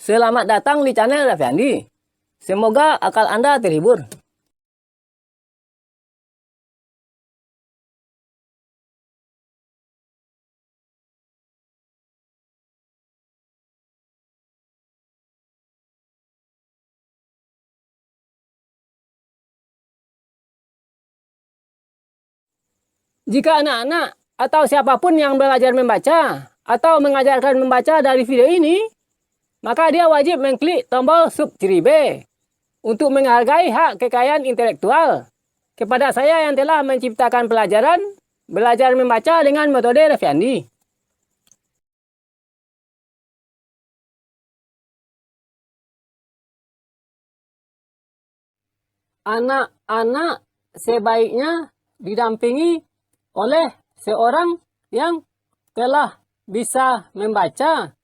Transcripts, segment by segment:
Selamat datang di channel Raffi Andi. Semoga akal Anda terhibur. Jika anak-anak atau siapapun yang belajar membaca atau mengajarkan membaca dari video ini, maka dia wajib mengklik tombol sub ciri B untuk menghargai hak kekayaan intelektual kepada saya yang telah menciptakan pelajaran belajar membaca dengan metode Raffi Andi. Anak-anak sebaiknya didampingi oleh seorang yang telah bisa membaca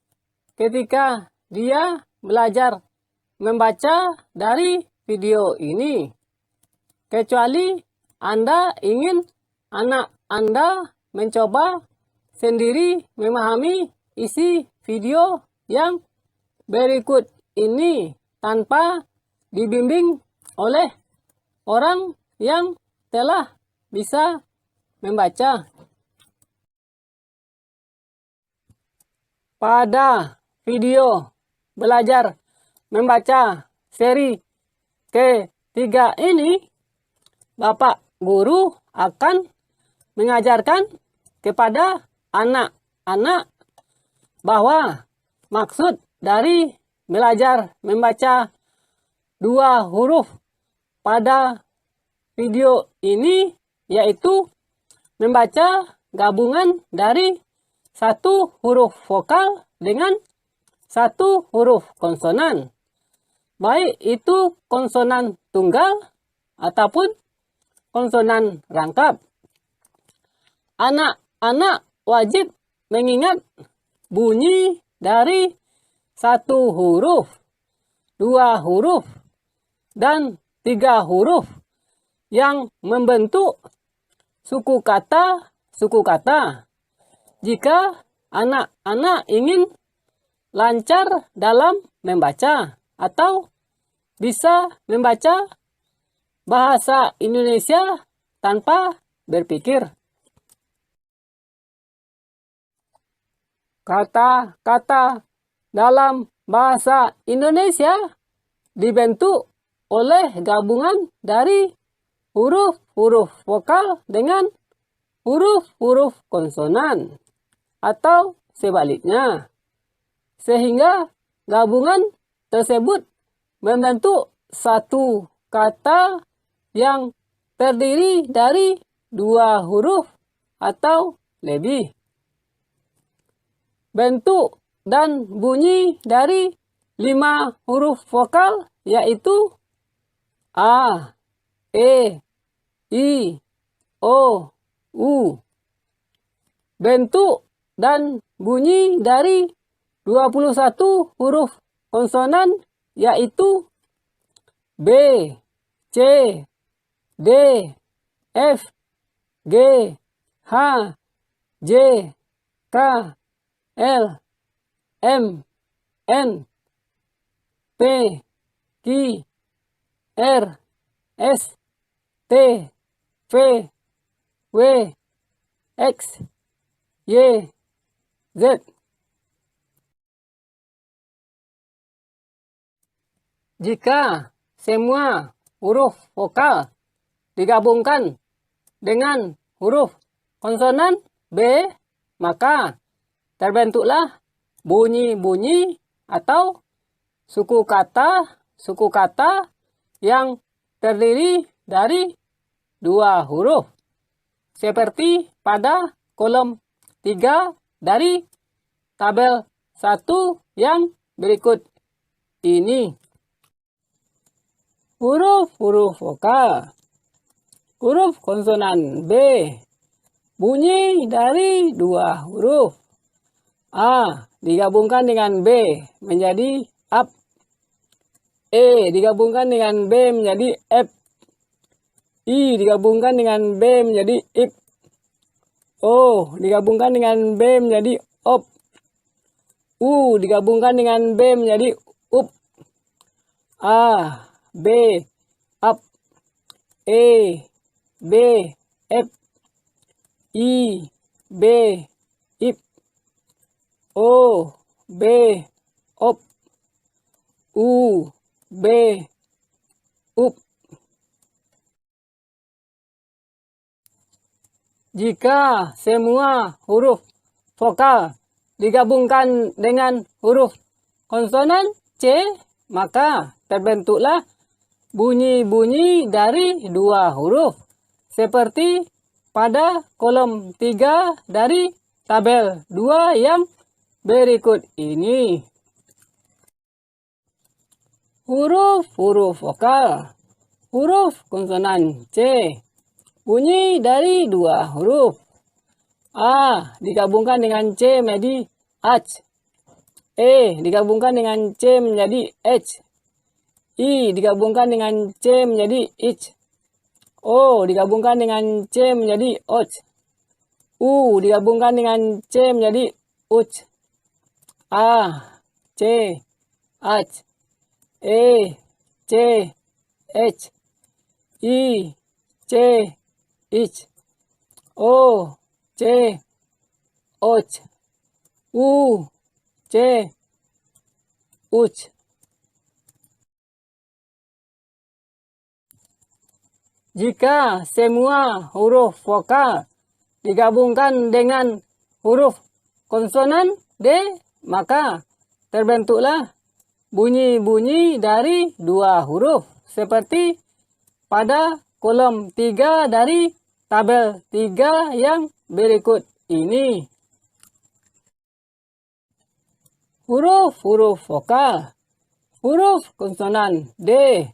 ketika dia belajar membaca dari video ini. Kecuali Anda ingin anak Anda mencoba sendiri memahami isi video yang berikut ini tanpa dibimbing oleh orang yang telah bisa membaca. Pada video belajar membaca seri ketiga ini, Bapak Guru akan mengajarkan kepada anak-anak bahwa maksud dari belajar membaca dua huruf pada video ini yaitu membaca gabungan dari satu huruf vokal dengan satu huruf konsonan, baik itu konsonan tunggal ataupun konsonan rangkap. Anak-anak wajib mengingat bunyi dari satu huruf, dua huruf, dan tiga huruf yang membentuk suku kata. Jika anak-anak ingin lancar dalam membaca atau bisa membaca bahasa Indonesia tanpa berpikir. Kata-kata dalam bahasa Indonesia dibentuk oleh gabungan dari huruf-huruf vokal dengan huruf-huruf konsonan atau sebaliknya, sehingga gabungan tersebut membentuk satu kata yang terdiri dari dua huruf atau lebih. Bentuk dan bunyi dari 5 huruf vokal yaitu A, E, I, O, U. Bentuk dan bunyi dari 21 huruf konsonan yaitu B, C, D, F, G, H, J, K, L, M, N, P, Q, R, S, T, V, W, X, Y, Z. Jika semua huruf vokal digabungkan dengan huruf konsonan B, maka terbentuklah bunyi-bunyi atau suku kata yang terdiri dari dua huruf, seperti pada kolom 3 dari tabel 1 yang berikut ini. Huruf-huruf vokal. Huruf konsonan B bunyi dari dua huruf. A digabungkan dengan B menjadi ap. E digabungkan dengan B menjadi F. I digabungkan dengan B menjadi ip. O digabungkan dengan B menjadi op. U digabungkan dengan B menjadi up. A, B, up. E, B, F. I, B, ip. O, B, op. U, B, up. Jika semua huruf vokal digabungkan dengan huruf konsonan C, maka terbentuklah bunyi-bunyi dari dua huruf, seperti pada kolom 3 dari tabel 2 yang berikut ini. Huruf-huruf vokal. Huruf konsonan C, bunyi dari dua huruf. A digabungkan dengan C menjadi H. E digabungkan dengan C menjadi H. I digabungkan dengan C menjadi Ich. O digabungkan dengan C menjadi Och. U digabungkan dengan C menjadi Uch. A, C, H. E, C, H. I, C, Ich. O, C, Och. U, C, Uch. Jika semua huruf vokal digabungkan dengan huruf konsonan D, maka terbentuklah bunyi-bunyi dari dua huruf, seperti pada kolom 3 dari tabel 3 yang berikut ini. Huruf-huruf vokal. Huruf konsonan D,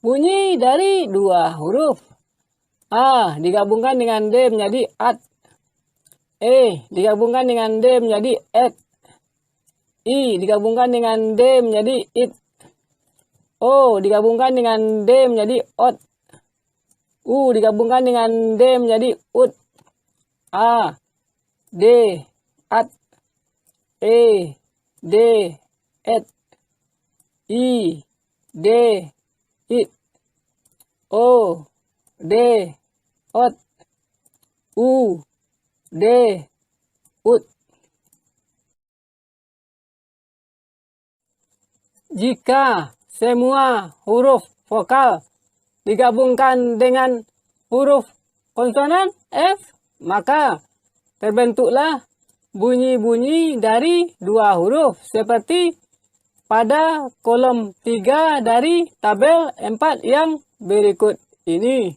bunyi dari dua huruf. A digabungkan dengan D menjadi at. E digabungkan dengan D menjadi et. I digabungkan dengan D menjadi it. O digabungkan dengan D menjadi ot. U digabungkan dengan D menjadi ut. A, D, at. E, D, et. I, D, it. O, D, ot. U, D, ut. Jika semua huruf vokal digabungkan dengan huruf konsonan F, maka terbentuklah bunyi-bunyi dari dua huruf, seperti pada kolom 3 dari tabel 4 yang berikut ini.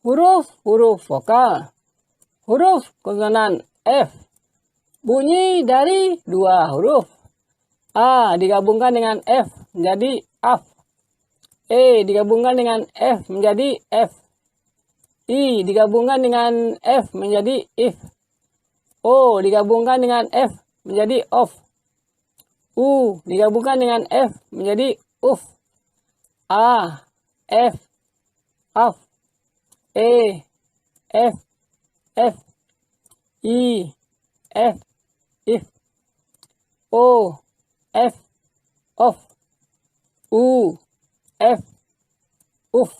Huruf-huruf vokal. Huruf konsonan F, bunyi dari dua huruf. A digabungkan dengan F menjadi af. E digabungkan dengan F menjadi F. I digabungkan dengan F menjadi if. O digabungkan dengan F menjadi of. U digabungkan dengan F menjadi uf. A, F, af. E, F, F. I, F, if. O, F, of. U, F, uf.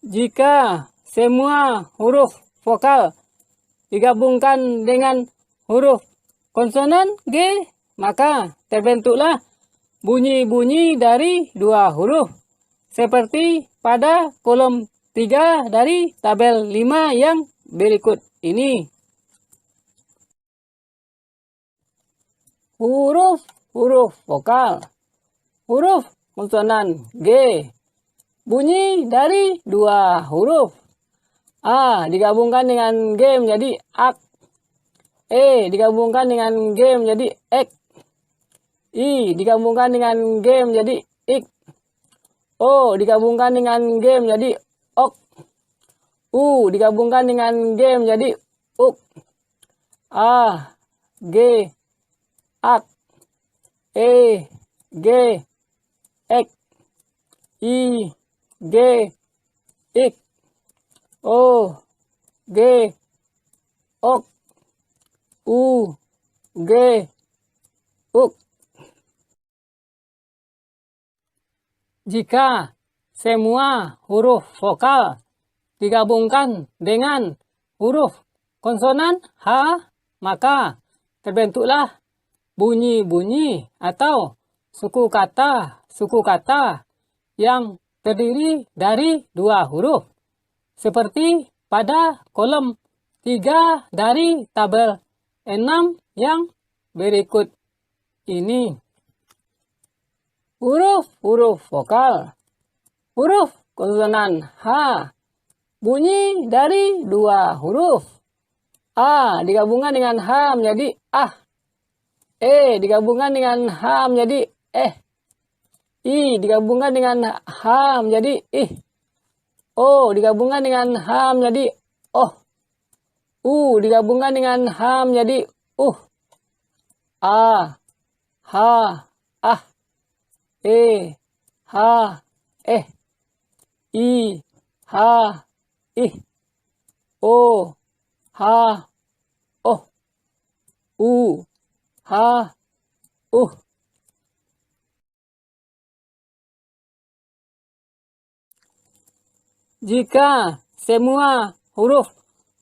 Jika semua huruf vokal digabungkan dengan huruf konsonan G, maka terbentuklah bunyi-bunyi dari dua huruf, seperti pada kolom 3 dari tabel 5 yang berikut ini. Huruf-huruf vokal. Huruf konsonan G, bunyi dari dua huruf. A digabungkan dengan G menjadi ak. E digabungkan dengan G menjadi ek. I digabungkan dengan G menjadi ik. O digabungkan dengan G menjadi ok. U digabungkan dengan G menjadi uk. A, G, ak. E, G, ek. I, G, ik. O, G, ok, u, g, uk. Jika semua huruf vokal digabungkan dengan huruf konsonan H, maka terbentuklah bunyi-bunyi atau suku kata yang terdiri dari dua huruf, seperti pada kolom 3 dari tabel 6 yang berikut ini. Huruf-huruf vokal. Huruf konsonan H bunyi dari dua huruf. A digabungkan dengan H menjadi ah. E digabungkan dengan H menjadi eh. I digabungkan dengan H menjadi ih. O digabungkan dengan H menjadi oh. U digabungkan dengan H menjadi A, H, ah. E, H, eh. I, H, ih. O, H, oh. U, H, Jika semua huruf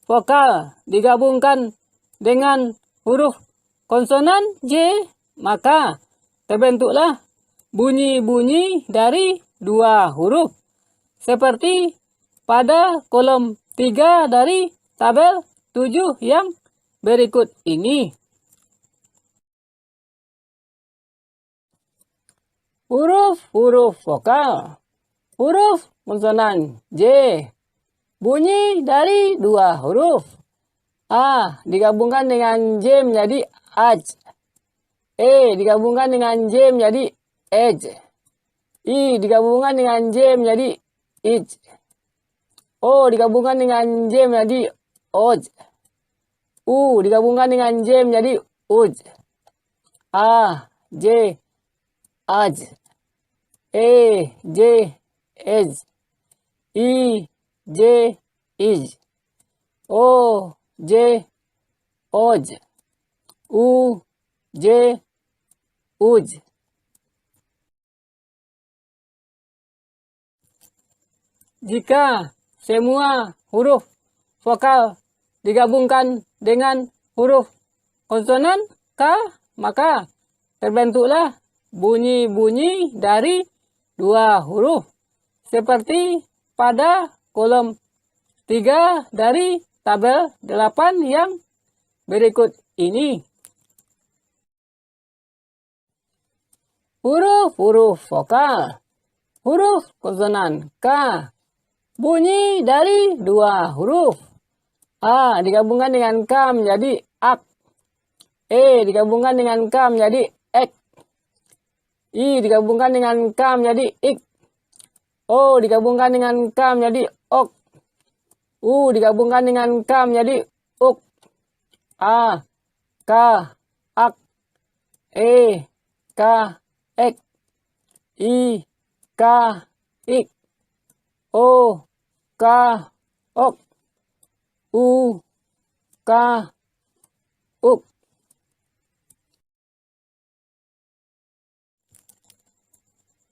vokal digabungkan dengan huruf konsonan J, maka terbentuklah bunyi-bunyi dari dua huruf, seperti pada kolom 3 dari tabel 7 yang berikut ini. Huruf-huruf vokal. Huruf konsonan J bunyi dari dua huruf. A digabungkan dengan J menjadi aj. E digabungkan dengan J menjadi ej. I digabungkan dengan J menjadi ij. O digabungkan dengan J menjadi oj. U digabungkan dengan J menjadi uj. A, J, aj. E, J, ej. I, J, ij. O, J, oj. U, J, uj. Jika semua huruf vokal digabungkan dengan huruf konsonan K, maka terbentuklah bunyi-bunyi dari dua huruf, seperti pada kolom 3 dari tabel 8 yang berikut ini. Huruf-huruf vokal. Huruf konsonan K bunyi dari dua huruf. A digabungkan dengan K menjadi ak. E digabungkan dengan K menjadi ek. I digabungkan dengan K menjadi ik. O digabungkan dengan K menjadi ok. U digabungkan dengan K menjadi uk. A, K, ak. E, K, ek. I, K, ik. O, K, ok. U, K, uk.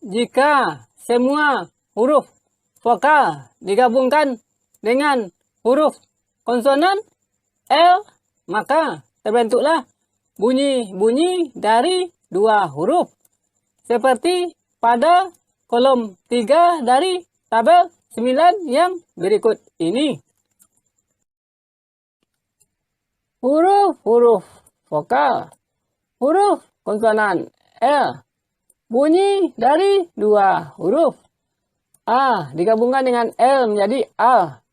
Jika semua huruf vokal digabungkan dengan huruf konsonan L, maka terbentuklah bunyi-bunyi dari dua huruf, seperti pada kolom 3 dari tabel 9 yang berikut ini. Huruf-huruf vokal. Huruf konsonan L bunyi dari dua huruf. A digabungkan dengan L menjadi A.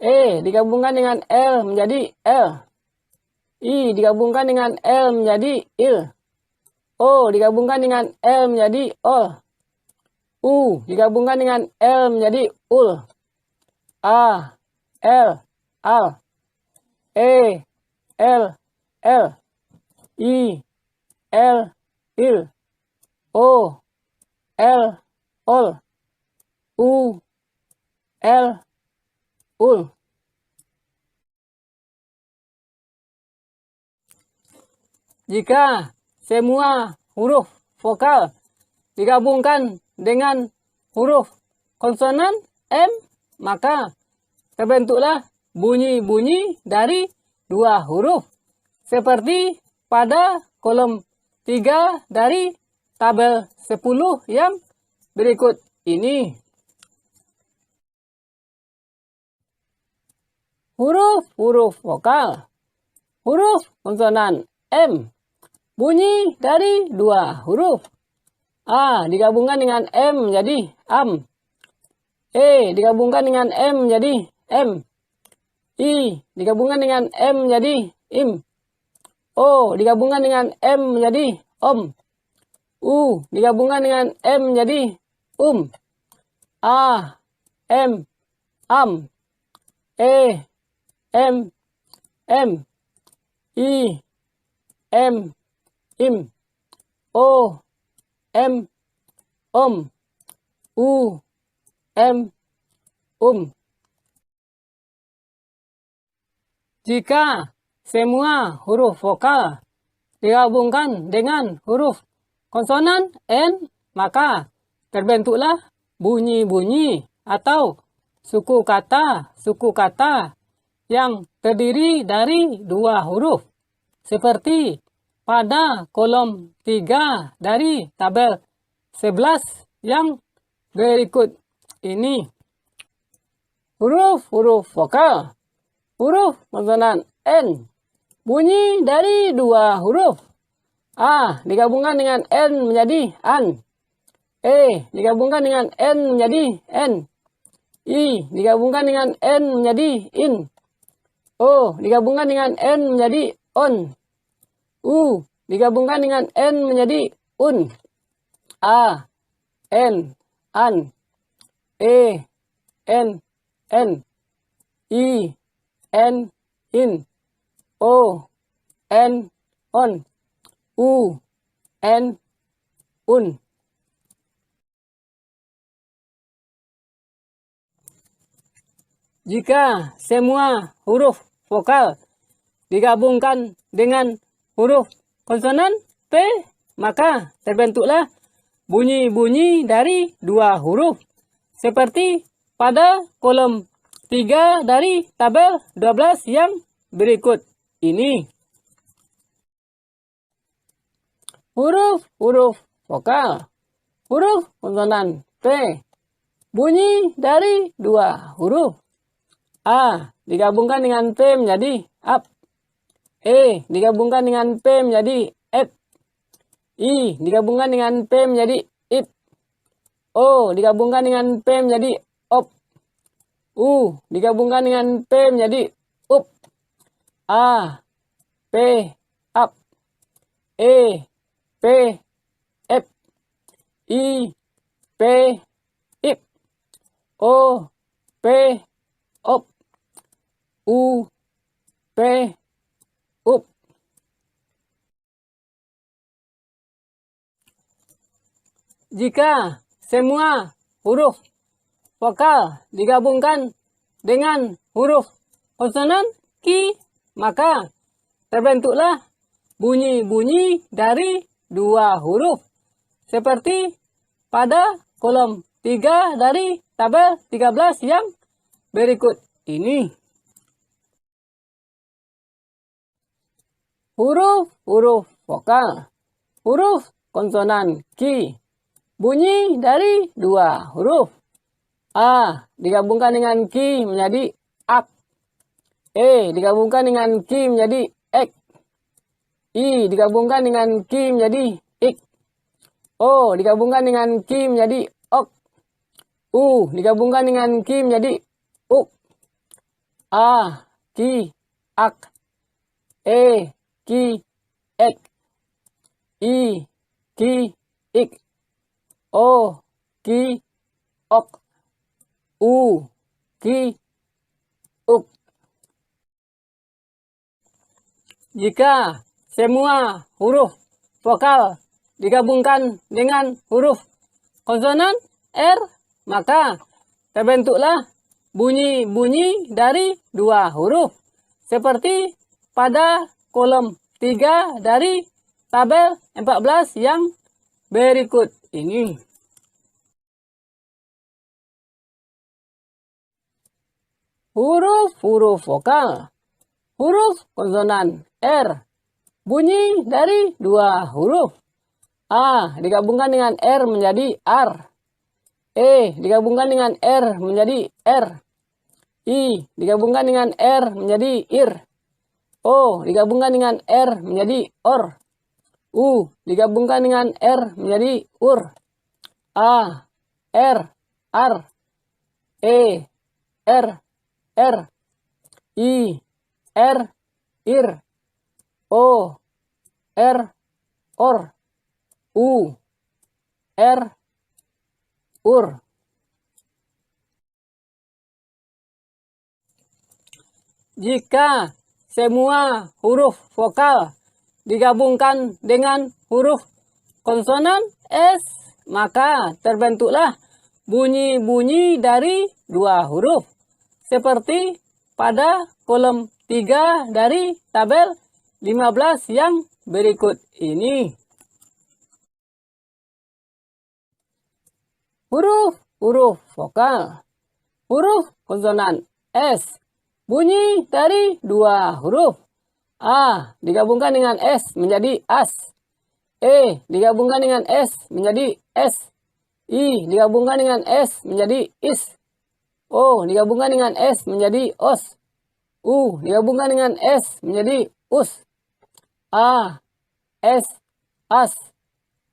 E digabungkan dengan L menjadi L. I digabungkan dengan L menjadi il. O digabungkan dengan L menjadi ol. U digabungkan dengan L menjadi ul. A, L, al. E, L, L. I, L, il. O, L, ol. U, L, ul. Jika semua huruf vokal digabungkan dengan huruf konsonan M, maka terbentuklah bunyi-bunyi dari dua huruf. Seperti pada kolom 3 dari tabel 10 yang berikut ini. Huruf-huruf vokal. Huruf konsonan M. Bunyi dari dua huruf. A digabungkan dengan M menjadi am. E digabungkan dengan M menjadi M. I digabungkan dengan M menjadi im. O digabungkan dengan M menjadi om. U digabungkan dengan M menjadi A, M, am. E, M, M. I, M, im. O, M, om. U, M, Jika semua huruf vokal digabungkan dengan huruf konsonan N, maka terbentuklah bunyi-bunyi atau suku kata yang terdiri dari dua huruf. Seperti pada kolom 3 dari tabel 11 yang berikut ini. Huruf-huruf vokal. Huruf konsonan N. Bunyi dari dua huruf. A digabungkan dengan N menjadi an. E digabungkan dengan N menjadi N. I digabungkan dengan N menjadi in. O digabungkan dengan N menjadi on. U digabungkan dengan N menjadi un. A, N, an. E, N, I, N, in. O, N, on. U, N, un. Jika semua huruf vokal digabungkan dengan huruf konsonan P, maka terbentuklah bunyi-bunyi dari dua huruf. Seperti pada kolom 3 dari tabel 12 yang berikut ini. Huruf-huruf vokal. Huruf konsonan P. Bunyi dari dua huruf. A digabungkan dengan P menjadi ap. E digabungkan dengan P menjadi ep. I digabungkan dengan P menjadi ip. O digabungkan dengan P menjadi op. U digabungkan dengan P menjadi up. A, P, ap. E, P, ep. I, P, ip. O, P, op. U, P, up. Jika semua huruf vokal digabungkan dengan huruf konsonan Q, maka terbentuklah bunyi-bunyi dari dua huruf. Seperti pada kolom 3 dari tabel 13 yang berikut ini. Huruf-huruf vokal. Huruf konsonan Q. Bunyi dari dua huruf. A digabungkan dengan Q menjadi ak. E digabungkan dengan Q menjadi ek. I digabungkan dengan Q menjadi ik. O digabungkan dengan Q menjadi ok. U digabungkan dengan Q menjadi uk. A, Q, ak. E, Q, ek. I, Q, ik. O, Q, ok. U, Q, uk. Jika semua huruf vokal digabungkan dengan huruf konsonan R, maka terbentuklah bunyi-bunyi dari dua huruf. Seperti pada kolom 3 dari tabel 14 yang berikut ini. Huruf-huruf vokal. Huruf konsonan R. Bunyi dari dua huruf. A digabungkan dengan R menjadi R. E digabungkan dengan R menjadi R. I digabungkan dengan R menjadi IR. O digabungkan dengan R menjadi OR. U digabungkan dengan R menjadi UR. A, R, R. E, R, R. I, R, IR. O, R, OR. U, R, UR. Jika semua huruf vokal digabungkan dengan huruf konsonan S, maka terbentuklah bunyi-bunyi dari dua huruf. Seperti pada kolom 3 dari tabel 15 yang berikut ini. Huruf-huruf vokal. Huruf konsonan S. Bunyi dari dua huruf. A digabungkan dengan S menjadi AS. E digabungkan dengan S menjadi S. I digabungkan dengan S menjadi IS. O digabungkan dengan S menjadi OS. U digabungkan dengan S menjadi US. A, S, AS.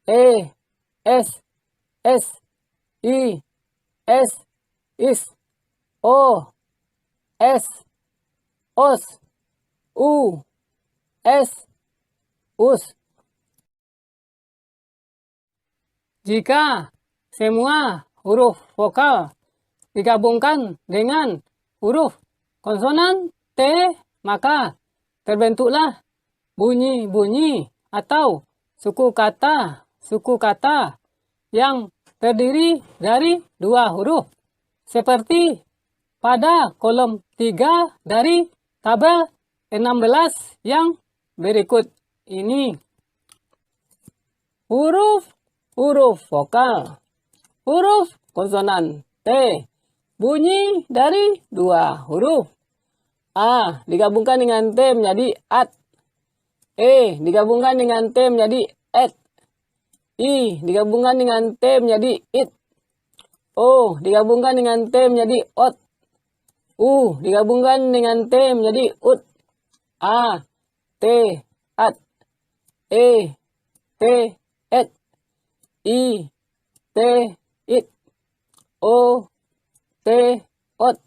E, S, S. I, S, IS. O, S, OS. U, S, US. Jika semua huruf vokal digabungkan dengan huruf konsonan T, maka terbentuklah bunyi-bunyi atau suku kata yang terdiri dari dua huruf. Seperti pada kolom 3 dari tabel 16 yang berikut ini. Huruf vokal. Huruf konsonan T. Bunyi dari dua huruf. A digabungkan dengan T menjadi AT. E digabungkan dengan T menjadi ET. I digabungkan dengan T menjadi IT. O digabungkan dengan T menjadi OT. U digabungkan dengan T menjadi UT. A, T, AT. E, T, ET. I, T, IT. O, T, OT.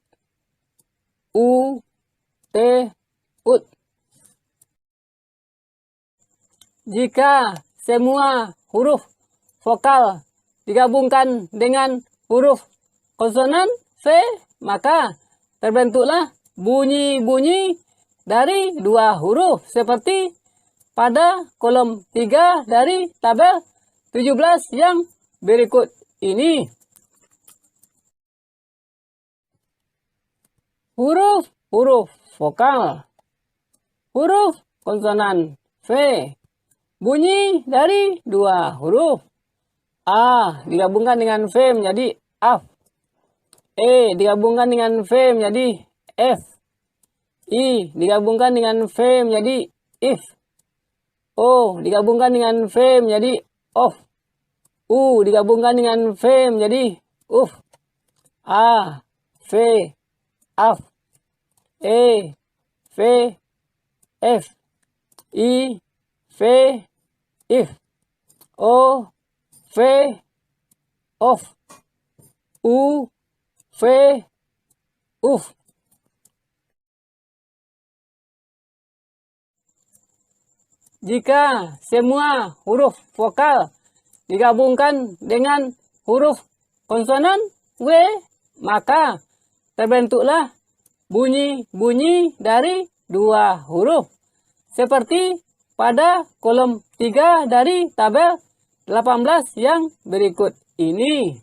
U, T, UT. Jika semua huruf vokal digabungkan dengan huruf konsonan V, maka terbentuklah bunyi-bunyi dari dua huruf seperti pada kolom 3 dari tabel 17 yang berikut ini. Huruf-huruf vokal. Huruf konsonan V. Bunyi dari dua huruf. A digabungkan dengan V menjadi AF. E digabungkan dengan V menjadi F. I digabungkan dengan V menjadi IF. O digabungkan dengan V menjadi OF. U digabungkan dengan V menjadi UF. A, V, AF. E, V, F. I, V, IF. O, V, OF. U, V, UF. Jika semua huruf vokal digabungkan dengan huruf konsonan W, maka terbentuklah bunyi-bunyi dari dua huruf. Seperti pada kolom 3 dari tabel 18 yang berikut ini.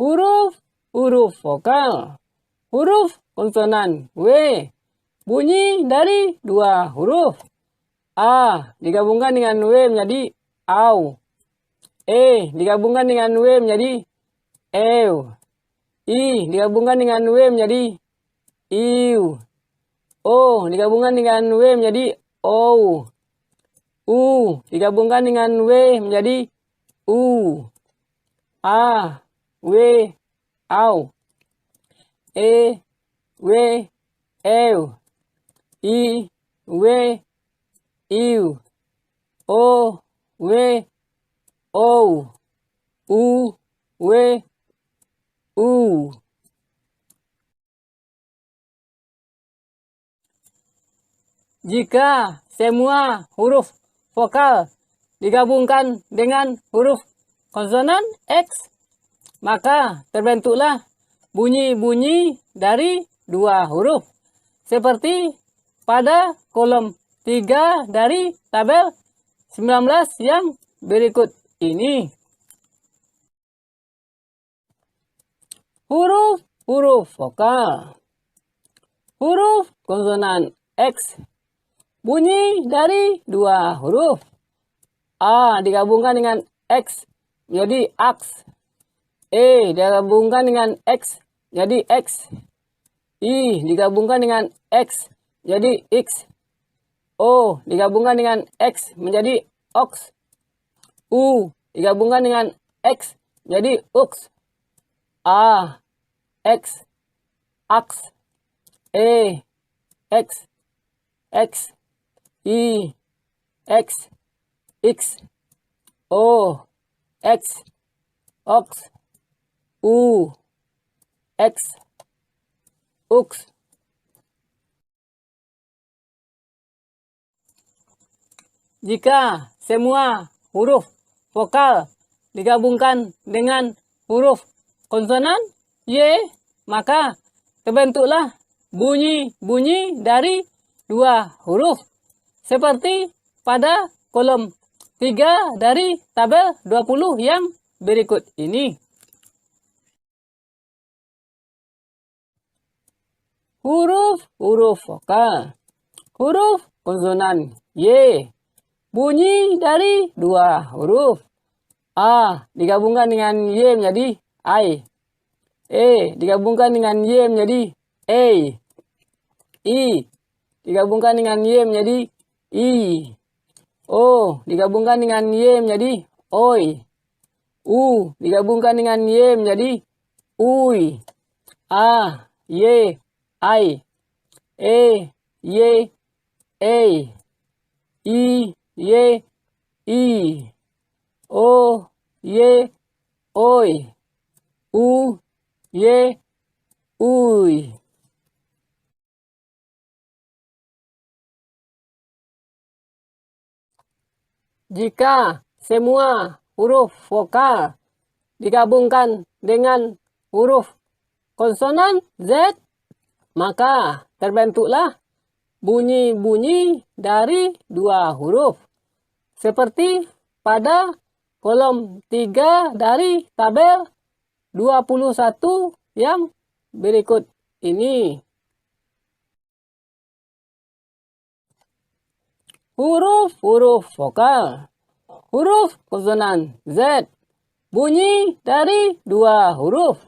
Huruf-huruf vokal. Huruf konsonan W. bunyi dari dua huruf. A digabungkan dengan W menjadi au. E digabungkan dengan W menjadi ew. I digabungkan dengan W menjadi iu. O digabungkan dengan W menjadi ou. U digabungkan dengan W menjadi u. A, W, au. E, W, ew. I, W, iu. O, W, ou. U, W, u. Jika semua huruf vokal digabungkan dengan huruf konsonan X, maka terbentuklah bunyi-bunyi dari dua huruf. Seperti pada kolom 3 dari tabel 19 yang berikut ini. Huruf-huruf vokal. Huruf konsonan X bunyi dari dua huruf. A digabungkan dengan X menjadi aks. E digabungkan dengan X jadi X. I digabungkan dengan X jadi X. O digabungkan dengan X menjadi ox. U digabungkan dengan X jadi ux. A, X, aks. E, X, X. I, X, X. O, X, ox. U, X, ux. Jika semua huruf vokal digabungkan dengan huruf konsonan Y, maka terbentuklah bunyi-bunyi dari dua huruf. Seperti pada kolom 3 dari tabel 20 yang berikut ini. Huruf-huruf vokal. Huruf konsonan Y bunyi dari dua huruf. A digabungkan dengan Y menjadi I. E digabungkan dengan Y menjadi E. I digabungkan dengan Y menjadi I. O digabungkan dengan Y menjadi oi. U digabungkan dengan Y menjadi ui. A, Y, I. E, Y, E. I, Y, I. O, Y, oi. U, Y, ui. Jika semua huruf vokal digabungkan dengan huruf konsonan Z, maka terbentuklah bunyi-bunyi dari dua huruf. Seperti pada kolom 3 dari tabel 21 yang berikut ini. Huruf-huruf vokal. Huruf konsonan Z bunyi dari dua huruf.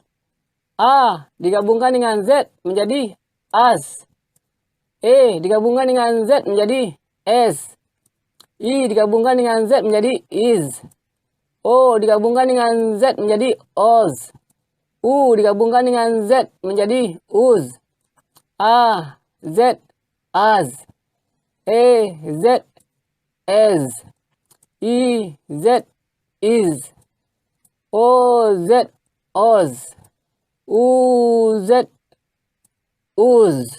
A digabungkan dengan Z menjadi as. E digabungkan dengan Z menjadi S. I digabungkan dengan Z menjadi is. O digabungkan dengan Z menjadi oz. U digabungkan dengan Z menjadi uz. A, Z, az. E, Z, ez. I, Z, is. O, Z, oz. U, Z, uz.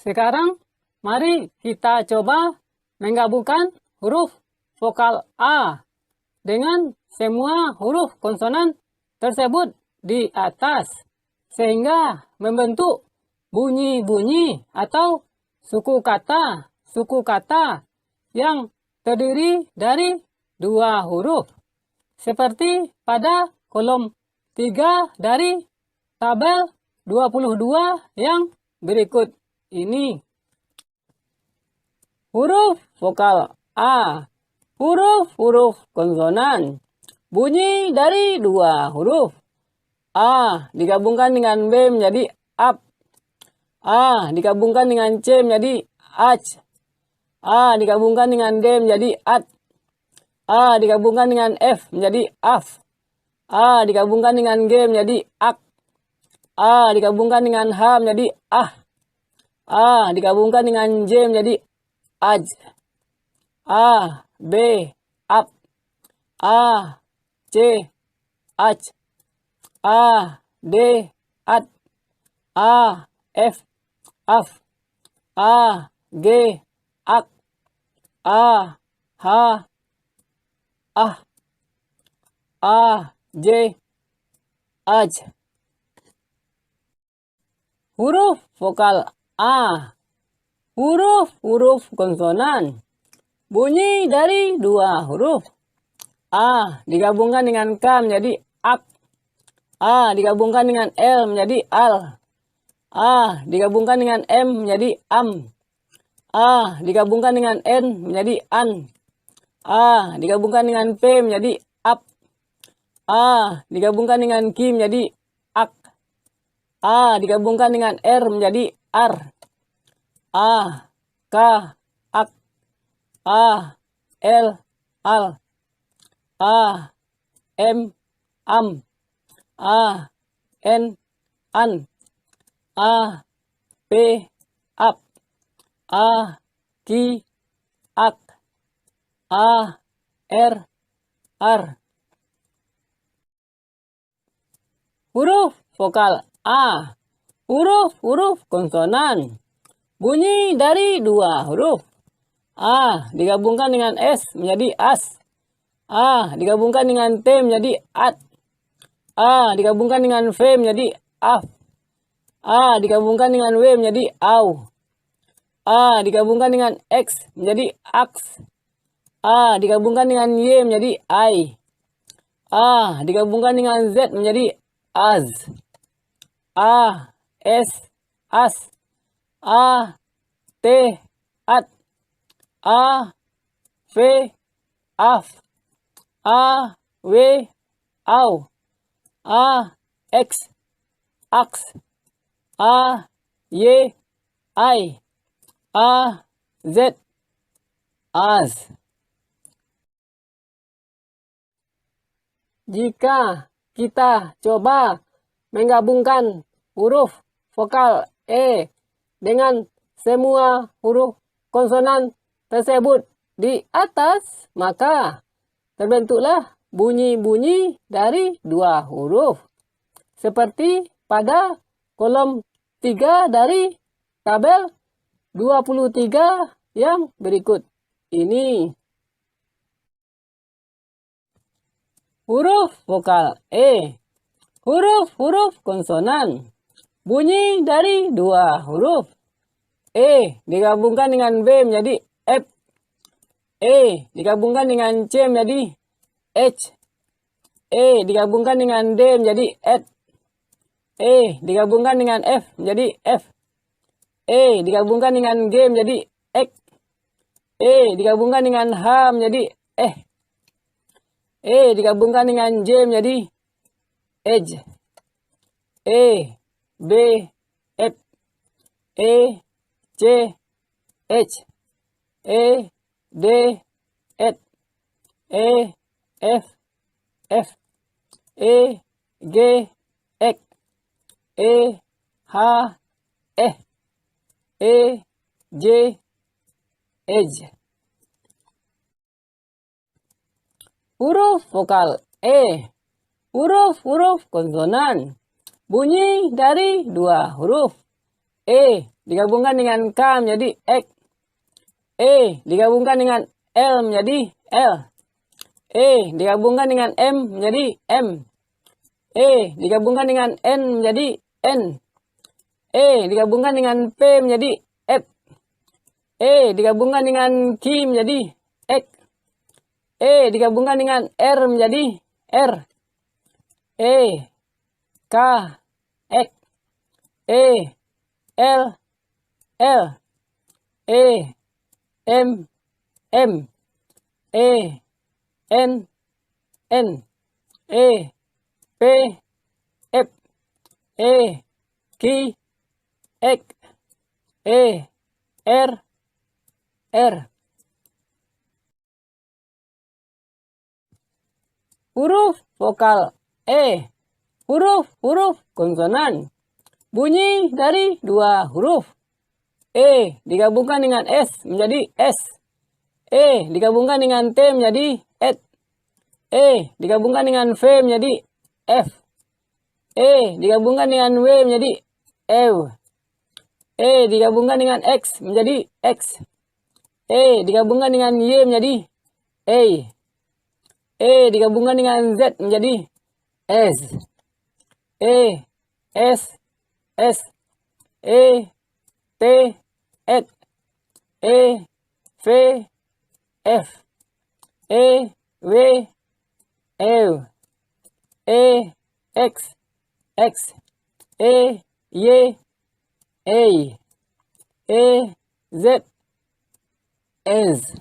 Sekarang, mari kita coba menggabungkan huruf vokal A dengan semua huruf konsonan tersebut di atas, sehingga membentuk bunyi-bunyi atau suku kata yang terdiri dari 2 huruf. Seperti pada kolom 3 dari tabel 22 yang berikut ini. Huruf vokal A. Huruf-huruf konsonan. Bunyi dari 2 huruf. A digabungkan dengan B menjadi ap. A digabungkan dengan C menjadi ac. A digabungkan dengan D menjadi at. A digabungkan dengan F menjadi af. A digabungkan dengan G menjadi ak. A digabungkan dengan H menjadi ah. A digabungkan dengan J menjadi aj. A, B, ap. A, C, ac. A, D, at. A, F, af. A, G, ak. A, H, ah. A, J, aj. Huruf vokal A. Huruf-huruf konsonan. Bunyi dari 2 huruf. A digabungkan dengan K menjadi ak. A digabungkan dengan L menjadi al. A digabungkan dengan M menjadi am. A digabungkan dengan N menjadi an. A digabungkan dengan P menjadi ap. A digabungkan dengan Q menjadi ak. A digabungkan dengan R menjadi ar. A, K, ak. A, L, al. A, M, am. A, N, an. A, P, ap. A, Q, ak. A, R, ar. Huruf vokal A. Huruf-huruf konsonan. Bunyi dari 2 huruf. A digabungkan dengan S menjadi as. A digabungkan dengan T menjadi at. A digabungkan dengan V menjadi af. A digabungkan dengan W menjadi au. A digabungkan dengan X menjadi aks. A digabungkan dengan Y menjadi ai. A digabungkan dengan Z menjadi az. A, S, as. A, T, at. A, V, af. A, W, au. A, X, aks. A, Y, ai. A, Z, az. Jika kita coba menggabungkan huruf vokal E dengan semua huruf konsonan tersebut di atas, maka terbentuklah bunyi-bunyi dari 2 huruf. Seperti pada kolom 3 dari tabel 23 yang berikut ini. Huruf vokal E. Huruf-huruf konsonan. Bunyi dari 2 huruf. E digabungkan dengan B menjadi F. E digabungkan dengan C menjadi H. E digabungkan dengan D menjadi Et. E digabungkan dengan F menjadi F. E digabungkan dengan G menjadi Ek. E digabungkan dengan H menjadi Eh. E digabungkan dengan J menjadi Ej. E, B, F. E, C, H. E, D, Et. E, F, F. E, G, Ek. E, H, Eh. E, J, Ej. Huruf vokal E. Huruf-huruf konsonan. Bunyi dari 2 huruf. E digabungkan dengan K menjadi Ek. E digabungkan dengan L menjadi L. E digabungkan dengan M menjadi M. E digabungkan dengan N menjadi N. E digabungkan dengan P menjadi F. E digabungkan dengan Q menjadi Ek. E digabungkan dengan R menjadi R. E, K, X, E, L, L, E, M, M, E, N, N, E, P, F, E, Q, X, E, R, R. Huruf vokal E. Huruf konsonan. Bunyi dari dua huruf. E digabungkan dengan S menjadi S. E digabungkan dengan T menjadi Et. E digabungkan dengan V menjadi F. E digabungkan dengan W menjadi Ew. E digabungkan dengan X menjadi X. E digabungkan dengan Y menjadi A. E digabungkan dengan Z menjadi S. E, S, S, E, T, Et, E, V, F, E, W, Ew, E, X, X, E, Y, A, E, Z, S.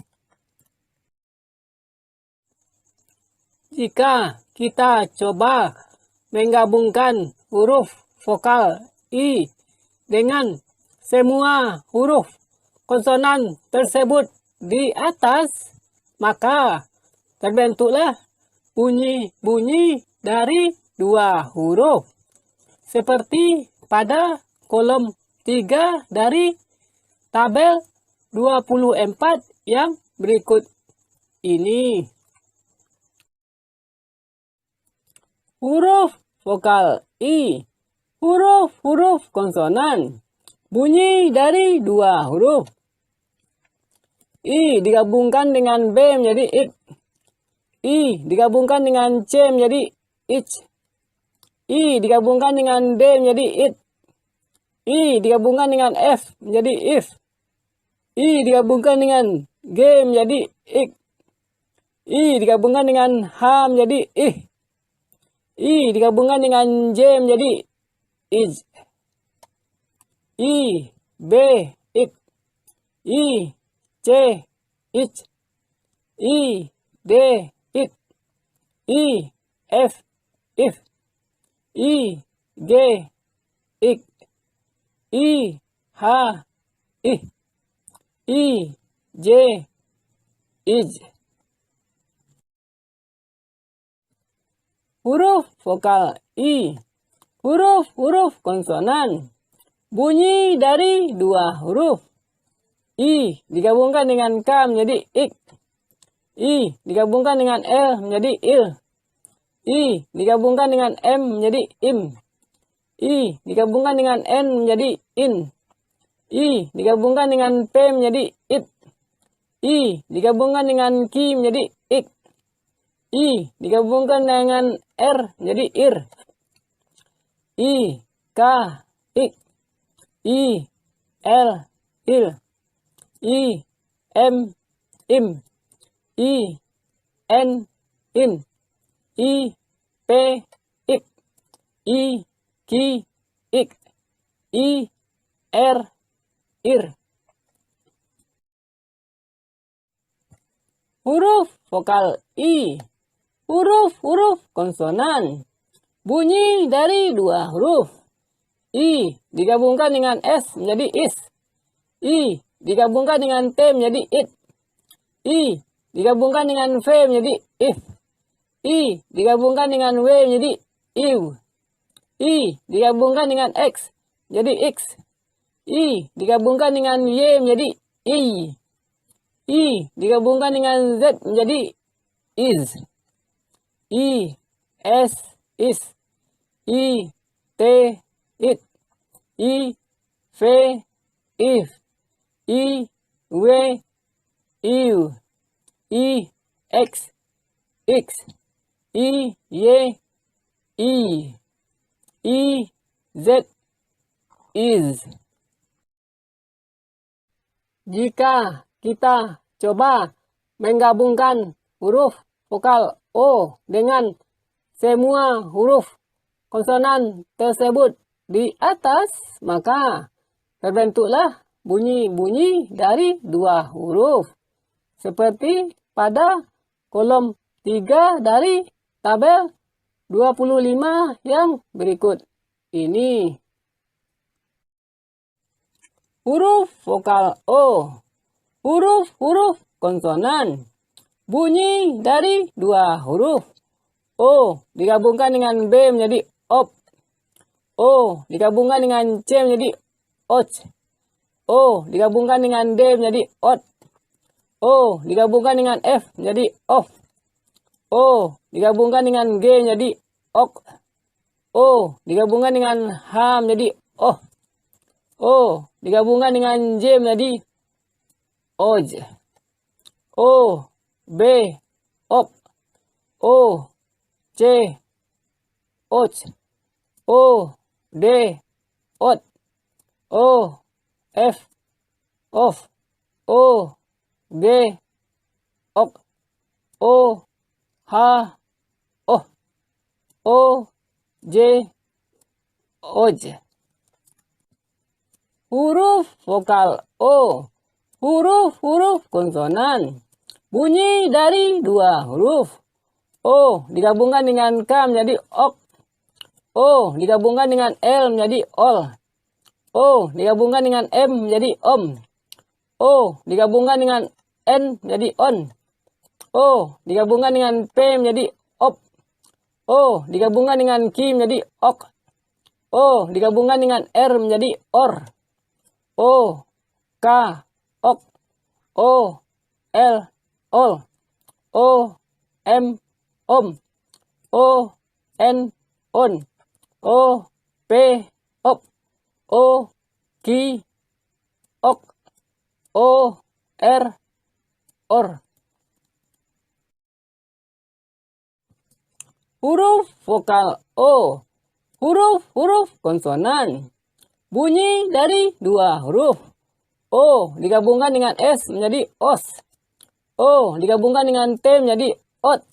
Jika kita coba menggabungkan huruf vokal I dengan semua huruf konsonan tersebut di atas, maka terbentuklah bunyi-bunyi dari dua huruf. Seperti pada kolom 3 dari tabel 24 yang berikut ini. Huruf vokal I. Huruf-huruf konsonan. Bunyi dari dua huruf. I digabungkan dengan B menjadi it. I digabungkan dengan C menjadi ich. I digabungkan dengan D menjadi it. I digabungkan dengan F menjadi if. I digabungkan dengan G menjadi ik. I digabungkan dengan H menjadi ih. I digabungkan dengan J menjadi is. I, B, ik. I, C, ich. I, D, it. I, F, if. I, G, ik. I, H, ih. I, J, is. Huruf vokal I. Huruf-huruf konsonan. Bunyi dari dua huruf. I digabungkan dengan K menjadi ik. I digabungkan dengan L menjadi il. I digabungkan dengan M menjadi im. I digabungkan dengan N menjadi in. I digabungkan dengan P menjadi it. I digabungkan dengan Q menjadi ik. I digabungkan dengan R menjadi ir. I, K, ik. I, L, il. I, M, im. I, N, in. I, P, ik. I, Q, ik. I, R, ir. Huruf vokal I. Huruf-huruf konsonan. Bunyi dari dua huruf. I digabungkan dengan S menjadi is. I digabungkan dengan T menjadi it. I digabungkan dengan V menjadi if. I digabungkan dengan W menjadi iw. I digabungkan dengan X menjadi X. I digabungkan dengan Y menjadi I. I digabungkan dengan Z menjadi is. I, S, is. I, T, it. I, V, if. I, W, iw. I, X, X. I, Y, I. I, Z, is. Jika kita coba menggabungkan huruf vokal O dengan semua huruf konsonan tersebut di atas, maka terbentuklah bunyi-bunyi dari dua huruf. Seperti pada kolom 3 dari tabel 25 yang berikut ini. Huruf vokal O. Huruf-huruf konsonan. Bunyi dari dua huruf. O digabungkan dengan B menjadi OP. O digabungkan dengan C menjadi OC. O digabungkan dengan D menjadi OT. O digabungkan dengan F menjadi OF. O digabungkan dengan G menjadi OK. O digabungkan dengan H menjadi OH. O digabungkan dengan J menjadi OJ. O B OP. O C OC. O D OT. O F OF. O G OK. O H OH. O J OJ. Huruf vokal O. Huruf-huruf konsonan. Bunyi dari dua huruf. O digabungkan dengan K menjadi OK. O digabungkan dengan L menjadi OL. O digabungkan dengan M menjadi OM. O digabungkan dengan N menjadi ON. O digabungkan dengan P menjadi OP. O digabungkan dengan Q menjadi OK. O digabungkan dengan R menjadi OR. O K OK. O L OL. O M OM. O N ON. O P OP. O Q OK. O R OR. Huruf vokal O. Huruf-huruf konsonan. Bunyi dari dua huruf. O digabungkan dengan S menjadi OS. O digabungkan dengan T menjadi OT.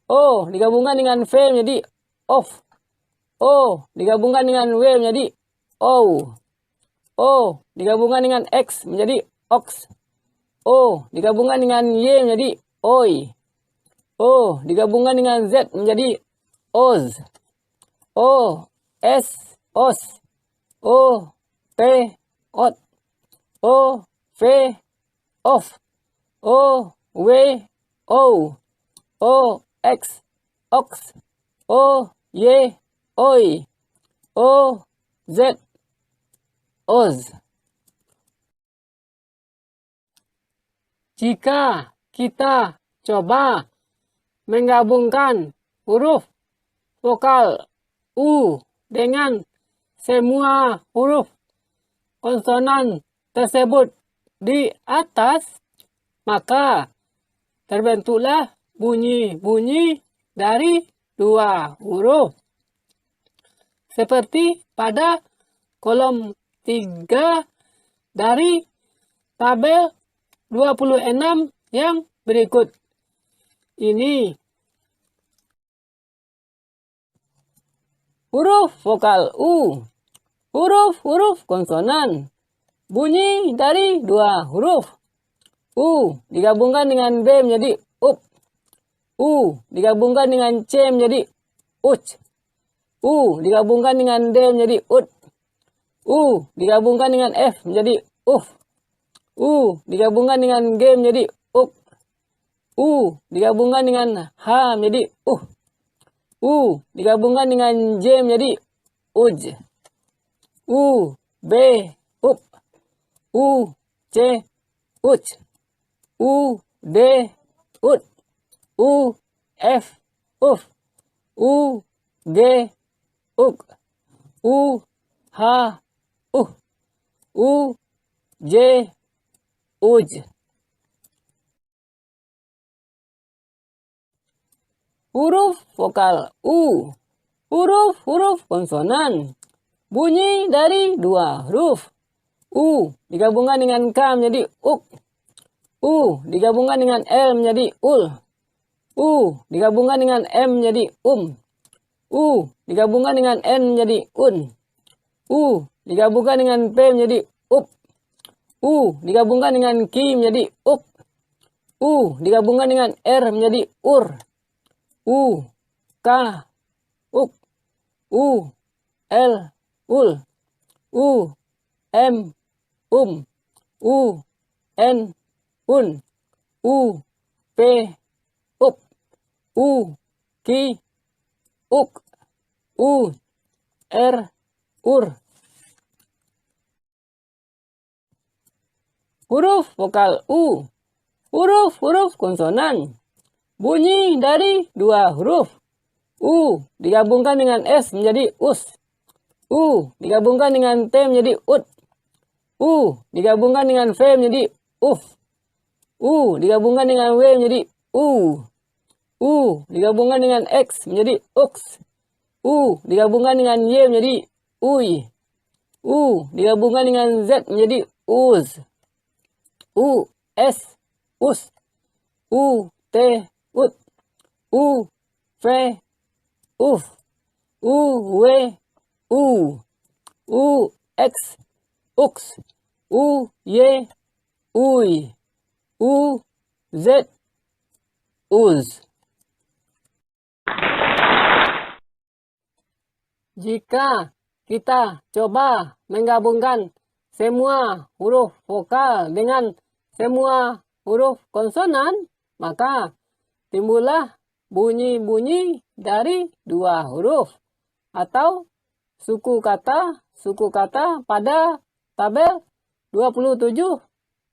O digabungkan dengan V menjadi OF. O digabungkan dengan W menjadi OW. O digabungkan dengan X menjadi OX. O digabungkan dengan Y menjadi OY. O digabungkan dengan Z menjadi OZ. O S OS. O P OT. O V OF. O W OW. O X OX. O Y OY. O Z OZ. Jika kita coba menggabungkan huruf vokal U dengan semua huruf konsonan tersebut di atas, maka terbentuklah bunyi-bunyi dari dua huruf. Seperti pada kolom 3 dari tabel 26 yang berikut ini. Huruf vokal U. Huruf-huruf konsonan. Bunyi dari dua huruf. U digabungkan dengan B menjadi UP. U digabungkan dengan C menjadi UC. U digabungkan dengan D menjadi UT. U digabungkan dengan F menjadi UF. U digabungkan dengan G menjadi UP. U digabungkan dengan H menjadi U digabungkan dengan J menjadi UJ. U B UP. U C UC. U D UT. U F UF. U G UK. U H U J UJ. Huruf vokal U. Huruf-huruf konsonan. Bunyi dari dua huruf. U digabungkan dengan K menjadi UK. U digabungkan dengan L menjadi UL. U digabungkan dengan M menjadi U digabungkan dengan N menjadi Un. U digabungkan dengan P menjadi Up. U digabungkan dengan Q menjadi Up. U digabungkan dengan R menjadi Ur. U K Uk. U L Ul. U M U N Un. U P Up. U Q Uk. U R Ur. Huruf vokal U. Huruf-huruf konsonan. Bunyi dari dua huruf. U digabungkan dengan S menjadi us. U digabungkan dengan T menjadi ut. U digabungkan dengan V menjadi uf. U digabungkan dengan W menjadi u. U digabungkan dengan X menjadi ux. U digabungkan dengan Y menjadi uy. U digabungkan dengan Z menjadi uz. U S us. U T ut. U V uf. U W u. U X ux. U Y uy. U Z uz. Jika kita coba menggabungkan semua huruf vokal dengan semua huruf konsonan, maka timbullah bunyi-bunyi dari dua huruf atau suku kata pada tabel 27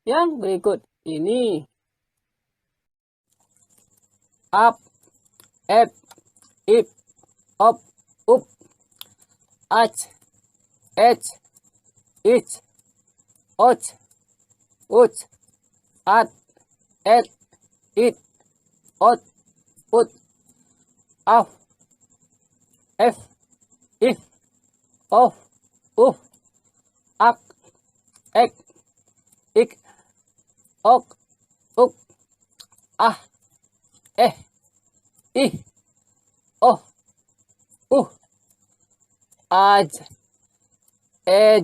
yang berikut ini. Up, ep, ip, op, up, ach, ech, ich, och, uch, at, et, it, ot, ut, af, ef, if, of, uf, ak, ek, ik, ok, uk, ah, ih, oh, aj, ej,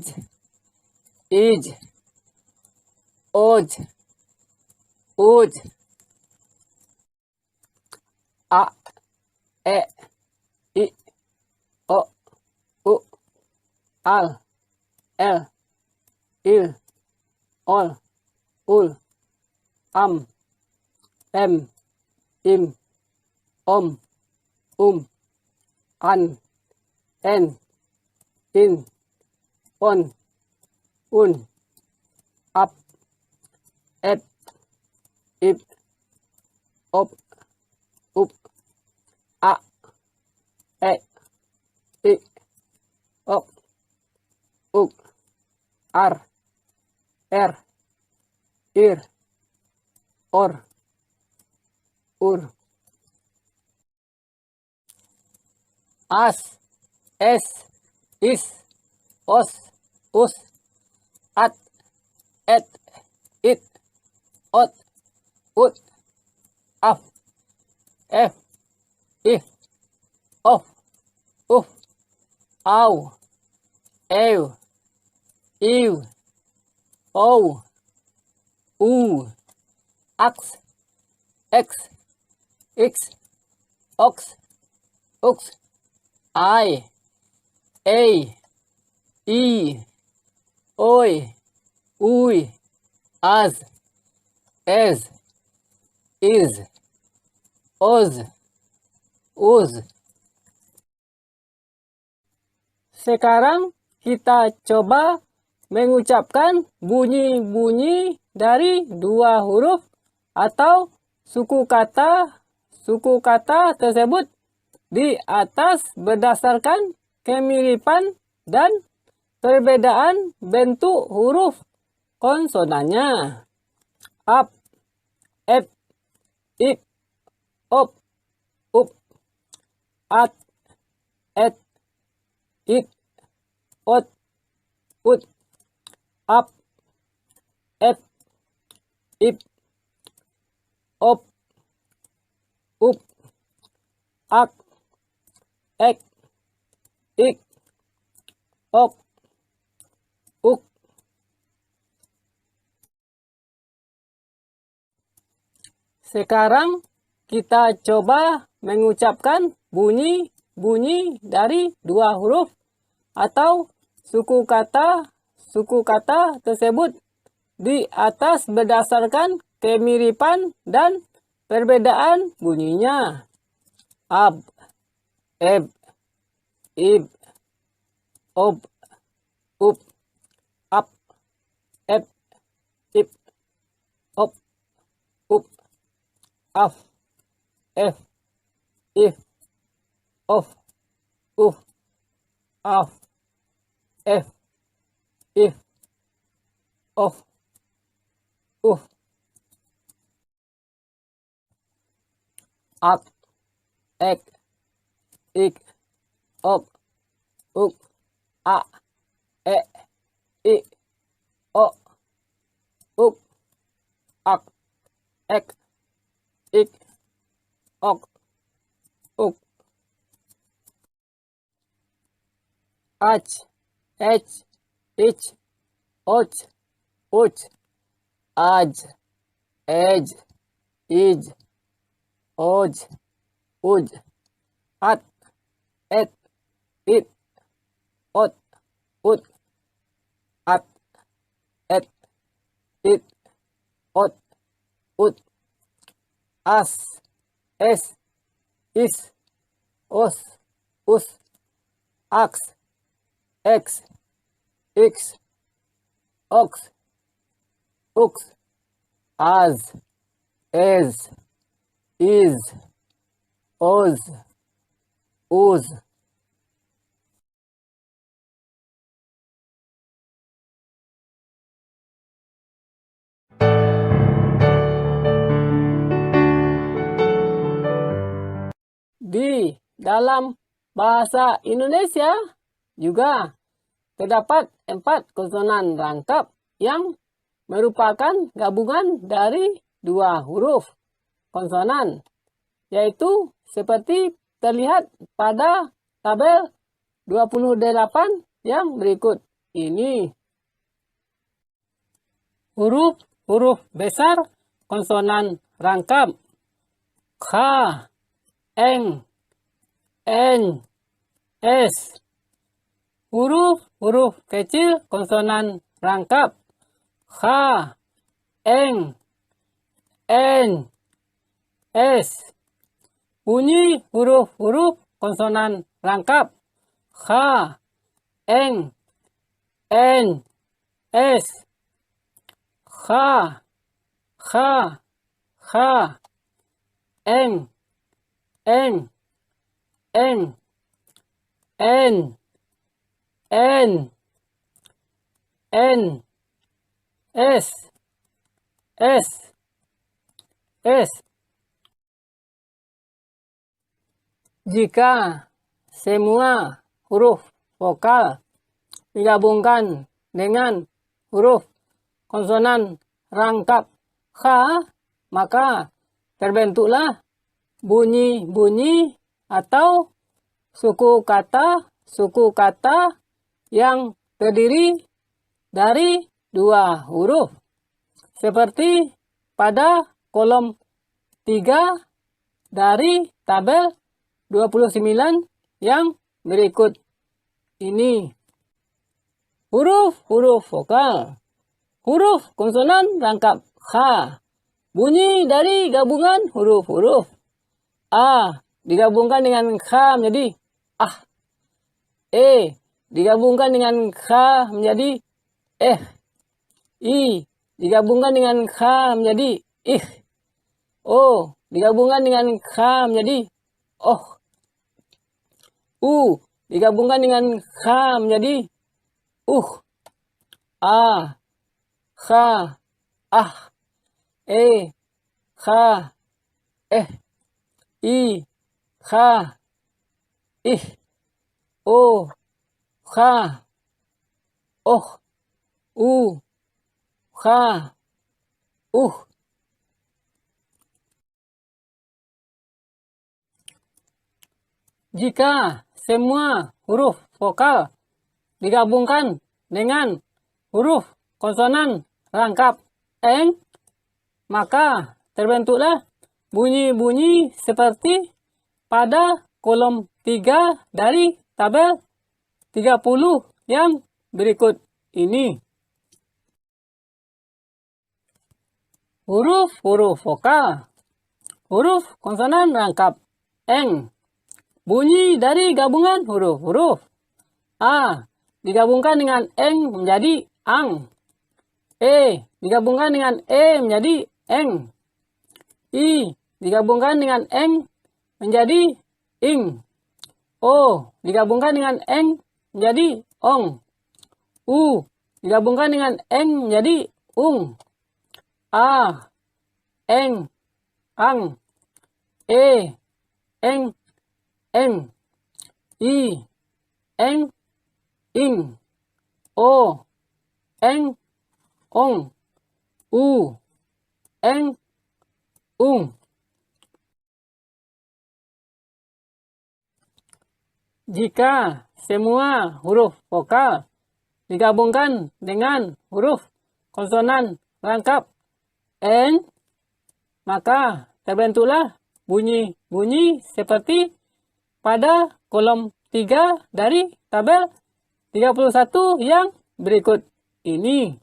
ij, oj, uj, a, e, i, o, u, al, el, il, ol, ul, am, em, im, om, an, en, in, on, un, ap, ep, ip, op, up, a, e, i, op, uk, ar, er, ir, or, ur, as, es, is, os, us, at, et, it, ot, ut, af, ef, if, of, uf, au, eu, iu, ou, ax, ex, ix, ox, ux, ai, ei, i, oi, ui, az, ez, iz, oz, uz. Sekarang kita coba mengucapkan bunyi-bunyi dari dua huruf atau suku kata tersebut di atas berdasarkan kemiripan dan perbedaan bentuk huruf konsonannya. Up, ep, ip, op, up, at, et, it, ot, ut, ap, ep, ip, op, up, ak, ek, ik, ok, uk. Sekarang kita coba mengucapkan bunyi-bunyi dari dua huruf atau suku kata tersebut di atas berdasarkan kemiripan dan perbedaan bunyinya. Ab, eb, ib, ob, up, ap, eb, ip, op, up, af, ef, if, of, af, ef, if, of, ak, ek, ik, ok, uk, a, e, i, o, uk, ak, ek, ik, ok, uk. Ach, ech, ich, och, uch, aj, ej, ij, oj, uj, at, et, it, ot, ut, at, et, it, ot, ut, as, es, is, os, us, ax, ex, ix, ox, ux, as, es, is, os, us. Di dalam bahasa Indonesia juga terdapat 4 konsonan rangkap yang merupakan gabungan dari 2 huruf konsonan, yaitu seperti terlihat pada tabel 28 yang berikut ini. Huruf besar konsonan rangkap K, Eng, N, S. Huruf kecil konsonan rangkap H, Eng, N, S. Bunyi huruf konsonan rangkap H, Eng, N, S. H, H, H, Eng, N, N, N, N, N, S, S, S. Jika semua huruf vokal digabungkan dengan huruf konsonan rangkap H, maka terbentuklah bunyi-bunyi atau suku kata yang terdiri dari 2 huruf. Seperti pada kolom 3 dari tabel 29 yang berikut ini. Huruf vokal. Huruf konsonan rangkap H. Bunyi dari gabungan huruf-huruf. A digabungkan dengan K menjadi ah. E digabungkan dengan K menjadi eh. I digabungkan dengan K menjadi ih. O digabungkan dengan K menjadi oh. U digabungkan dengan K menjadi A, K, ah, E, K, eh, I, K, ih, O, K, oh, U, K, Jika semua huruf vokal digabungkan dengan huruf konsonan rangkap eng, maka terbentuklah bunyi-bunyi seperti pada kolom 3 dari tabel 30 yang berikut ini. Huruf-huruf vokal, huruf konsonan rangkap eng. Bunyi dari gabungan huruf-huruf. A digabungkan dengan eng menjadi ang. E digabungkan dengan e menjadi eng. I digabungkan dengan eng menjadi ing. O digabungkan dengan eng menjadi ong. U digabungkan dengan eng menjadi ung. A eng ang. E eng eng. I eng ing. O eng ong. U eng ung. Jika semua huruf vokal digabungkan dengan huruf konsonan rangkap eng, maka terbentuklah bunyi-bunyi seperti pada kolom 3 dari tabel 31 yang berikut ini.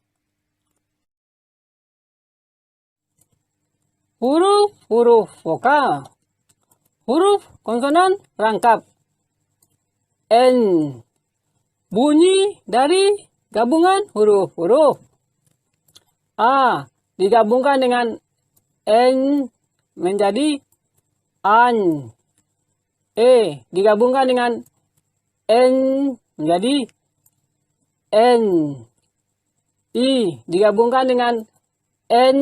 Huruf-huruf vokal, huruf konsonan rangkap N. Bunyi dari gabungan huruf-huruf. A digabungkan dengan N menjadi an. E digabungkan dengan N menjadi N. I digabungkan dengan N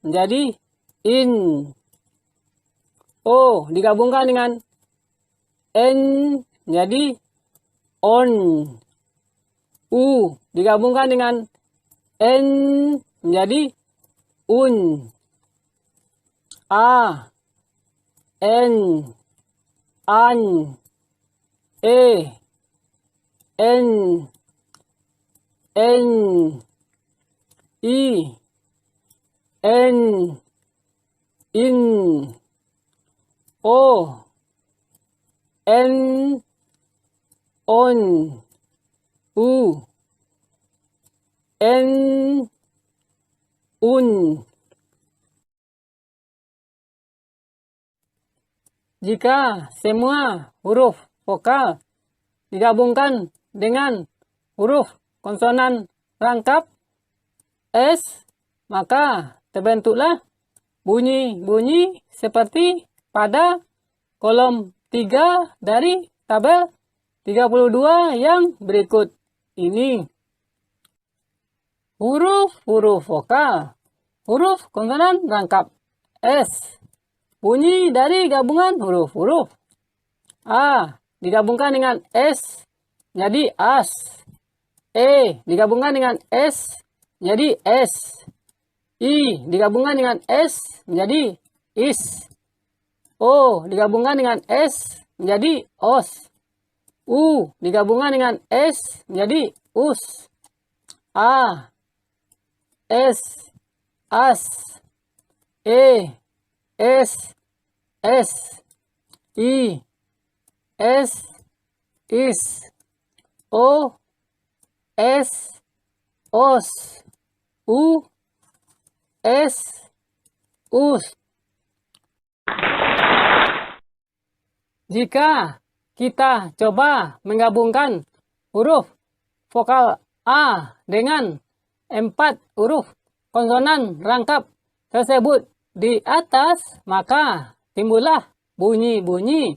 menjadi in. O digabungkan dengan N menjadi on. U digabungkan dengan N menjadi un. A N an. E N N. I N in. O N on. U N un. Jika semua huruf vokal digabungkan dengan huruf konsonan rangkap S, maka terbentuklah bunyi-bunyi seperti pada kolom 3 dari tabel 32 yang berikut ini. Huruf-huruf vokal, huruf konsonan rangkap S. Bunyi dari gabungan huruf-huruf. A digabungkan dengan S jadi as. E digabungkan dengan S jadi S. I digabungkan dengan S menjadi is. O digabungkan dengan S menjadi os. U digabungkan dengan S menjadi us. A S as. E S S. I S is. O S os. U S us. Jika kita coba menggabungkan huruf vokal A dengan 4 huruf konsonan rangkap tersebut di atas, maka timbullah bunyi-bunyi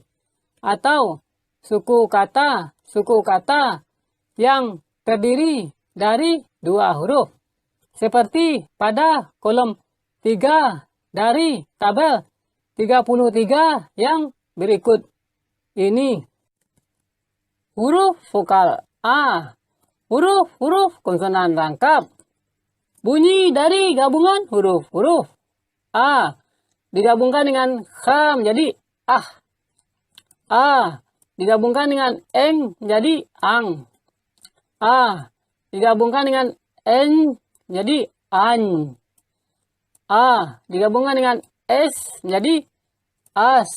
atau suku kata yang terdiri dari 2 huruf. Seperti pada kolom 3 dari tabel 33 yang berikut ini. Huruf vokal A, huruf-huruf konsonan rangkap. Bunyi dari gabungan huruf-huruf. A digabungkan dengan H menjadi ah. A digabungkan dengan eng jadi ang. A digabungkan dengan n jadi an. A digabungkan dengan s jadi as.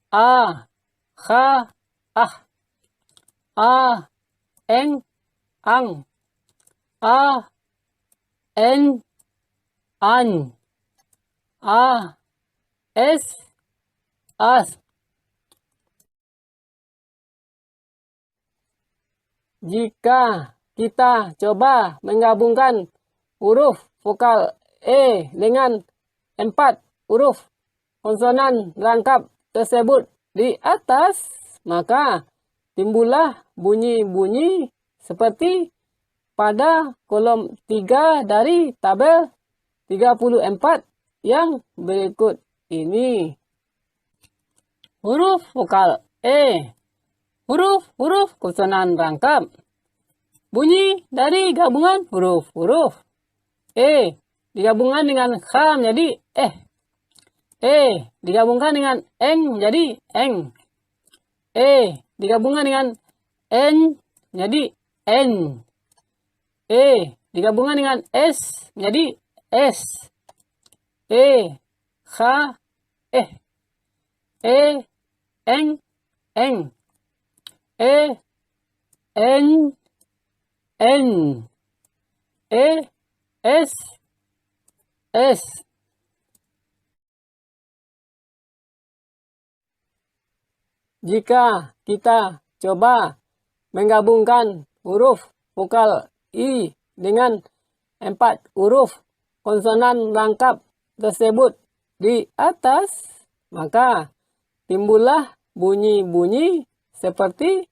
A kha ah. A eng ang. A n an. A s as. Jika kita coba menggabungkan huruf vokal E dengan 4 huruf konsonan rangkap tersebut di atas, maka timbullah bunyi-bunyi seperti pada kolom 3 dari tabel 34 yang berikut ini. Huruf vokal E. Huruf-huruf konsonan rangkap. Bunyi dari gabungan huruf-huruf. E digabungkan dengan K menjadi eh. E digabungkan dengan eng menjadi eng. E digabungkan dengan n menjadi n. E digabungkan dengan s menjadi s. E K eh. E eng eng. E n n. E s s. Jika kita coba menggabungkan huruf vokal I dengan 4 huruf konsonan rangkap tersebut di atas, maka timbullah bunyi-bunyi seperti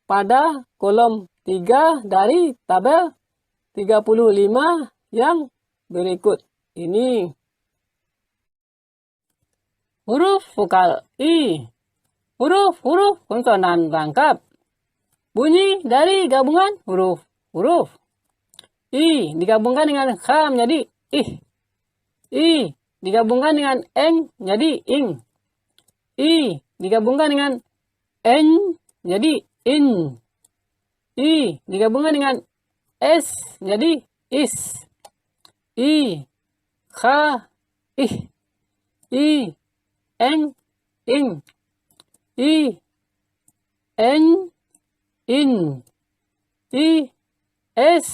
pada kolom 3 dari tabel 35 yang berikut ini. Huruf vokal I. Huruf-huruf konsonan rangkap. Bunyi dari gabungan huruf-huruf. I digabungkan dengan K menjadi ih. I digabungkan dengan eng menjadi ing. I digabungkan dengan n jadi in. I digabungkan dengan s jadi is. I kha ih. I eng ing. I n in. I s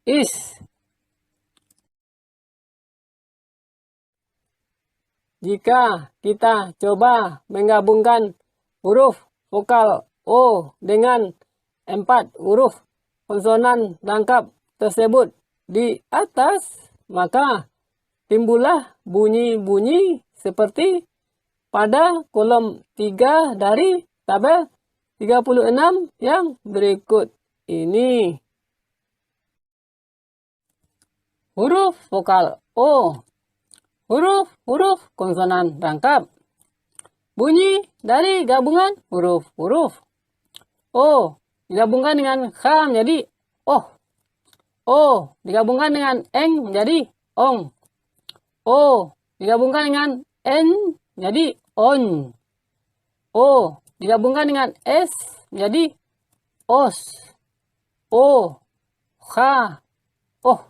is. Jika kita coba menggabungkan huruf vokal O dengan 4 huruf konsonan rangkap tersebut di atas, maka timbullah bunyi-bunyi seperti pada kolom 3 dari tabel 36 yang berikut ini. Huruf vokal O. Huruf-huruf konsonan rangkap. Bunyi dari gabungan huruf-huruf. O digabungkan dengan K menjadi oh. O digabungkan dengan eng menjadi ong. O digabungkan dengan n menjadi on. O digabungkan dengan s menjadi os. O kha oh.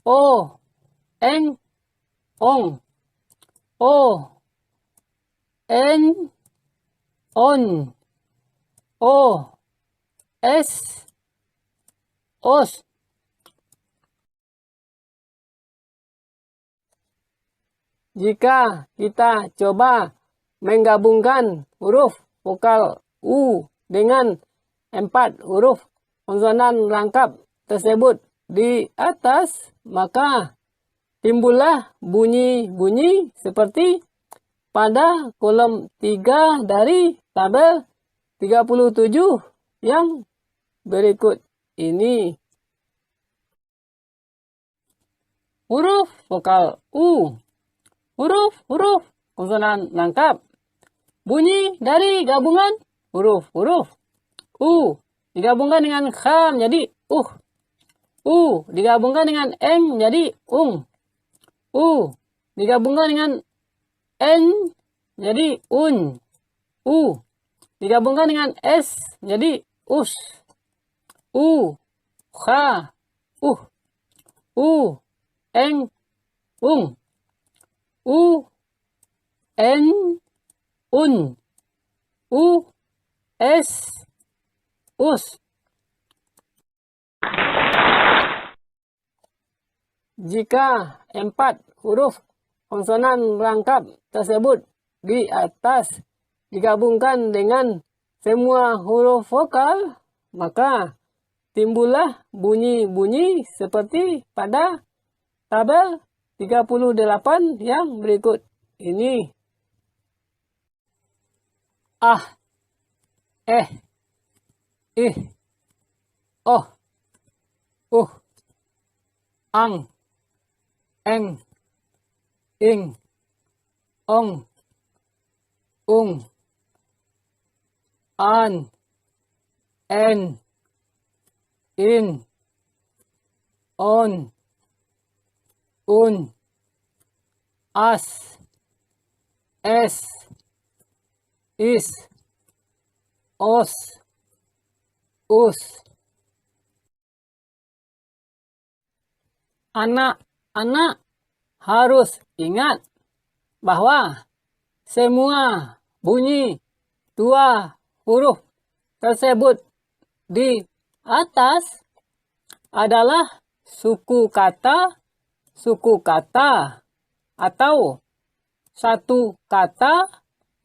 O eng ong. O n on. O s os. Jika kita coba menggabungkan huruf vokal U dengan 4 huruf konsonan rangkap tersebut di atas, maka timbullah bunyi-bunyi seperti pada kolom 3 dari tabel 37 yang berikut ini. Huruf vokal U. Huruf-huruf konsonan rangkap. Bunyi dari gabungan huruf-huruf. U digabungkan dengan K menjadi U digabungkan dengan eng menjadi ung. U digabungkan dengan n menjadi un. U digabungkan dengan S jadi us. U, kha, eng, ung. U, en, un. U, S, us. Jika 4 huruf konsonan rangkap tersebut di atas digabungkan dengan semua huruf vokal, maka timbullah bunyi-bunyi seperti pada tabel 38 yang berikut ini. Ah, eh, ih, oh, ang, eng, ing, ong, ung, an, en, in, on, un, as, es, is, os, us. Anak-anak harus ingat bahwa semua bunyi 2 huruf tersebut di atas adalah suku kata atau satu kata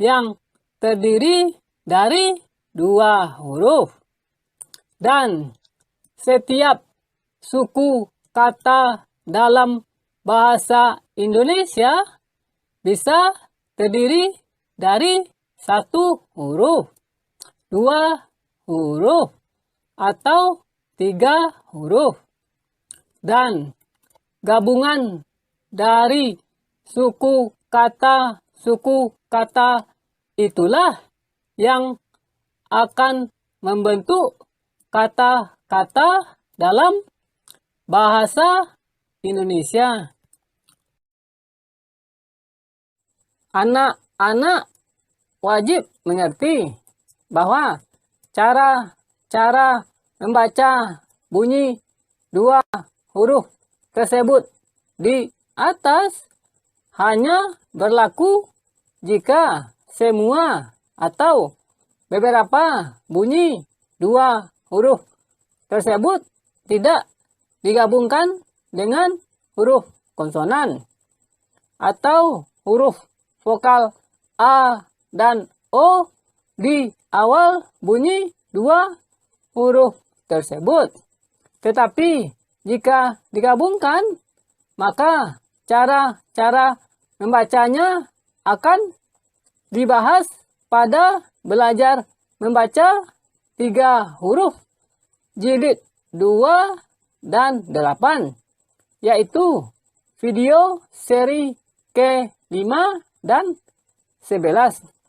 yang terdiri dari 2 huruf. Dan setiap suku kata dalam bahasa Indonesia bisa terdiri dari 1 huruf, 2 huruf, atau 3 huruf. Dan gabungan dari suku kata itulah yang akan membentuk kata-kata dalam bahasa Indonesia. Anak-anak wajib mengerti bahwa cara membaca bunyi 2 huruf tersebut di atas hanya berlaku jika semua atau beberapa bunyi 2 huruf tersebut tidak digabungkan dengan huruf konsonan atau huruf vokal A dan O di awal bunyi 2 huruf tersebut. Tetapi jika digabungkan, maka cara membacanya akan dibahas pada belajar membaca 3 huruf jilid 2 dan 8, yaitu video seri ke-5 dan 11.